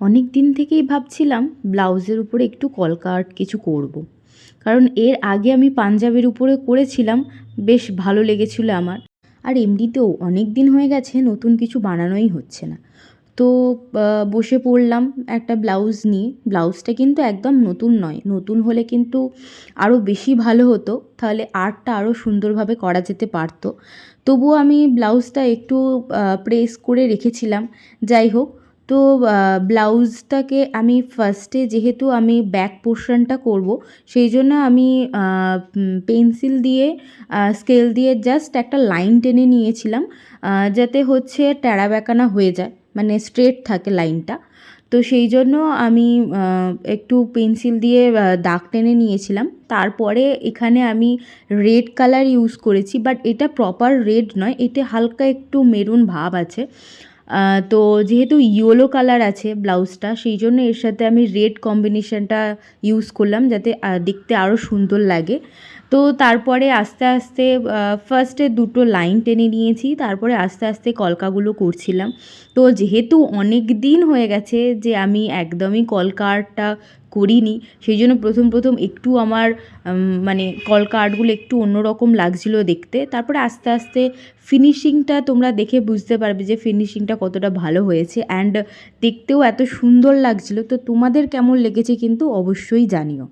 অনেক দিন থেকেই ভাবছিলাম ব্লাউজের উপরে একটু কলকা আর্ট কিছু করব। কারণ এর আগে আমি পাঞ্জাবের উপরে করেছিলাম, বেশ ভালো লেগেছিল আমার। আর এমনিতেও অনেক দিন হয়ে গেছে নতুন কিছু বানানোই হচ্ছে না। তো বসে পড়লাম একটা ব্লাউজ নিয়ে। ব্লাউজটা কিন্তু একদম নতুন নয়, নতুন হলে কিন্তু আরও বেশি ভালো হতো, তাহলে আর্টটা আরও সুন্দরভাবে করা যেতে পারতো। তবুও আমি ব্লাউজটা একটু প্রেস করে রেখেছিলাম। যাই হোক, তো ব্লাউজটাকে আমি ফার্স্টে, যেহেতু আমি ব্যাক পোর্শনটা করব, সেই জন্য আমি পেন্সিল দিয়ে স্কেল দিয়ে জাস্ট একটা লাইন টেনে নিয়েছিলাম, যাতে হচ্ছে ট্যাড়া ব্যাকানা হয়ে যায়, মানে স্ট্রেট থাকে লাইনটা। তো সেই জন্য আমি একটু পেন্সিল দিয়ে দাগ টেনে নিয়েছিলাম। তারপরে এখানে আমি রেড কালার ইউজ করেছি, বাট এটা প্রপার রেড নয়, এতে হালকা একটু মেরুন ভাব আছে। তো যেহেতু ইয়েলো কালার আছে ব্লাউজটা, সেই জন্য এর সাথে আমি রেড কম্বিনেশনটা ইউজ করলাম, যাতে দেখতে আরও সুন্দর লাগে। তো তারপরে আস্তে আস্তে ফার্স্টে দুটো লাইন টেনে নিয়েছি, তারপরে আস্তে আস্তে কলকাগুলো করছিলাম। তো যেহেতু অনেক দিন হয়ে গেছে যে আমি একদমই কলকা আর্টটা করিনি, সেই জন্য প্রথম প্রথম একটু আমার মানে কলকা আর্টগুলো একটু অন্যরকম লাগছিলো দেখতে। তারপরে আস্তে আস্তে ফিনিশিংটা তোমরা দেখে বুঝতে পারবে যে ফিনিশিংটা কতটা ভালো হয়েছে, অ্যান্ড দেখতেও এত সুন্দর লাগছিলো। তো তোমাদের কেমন লেগেছে কিন্তু অবশ্যই জানিও।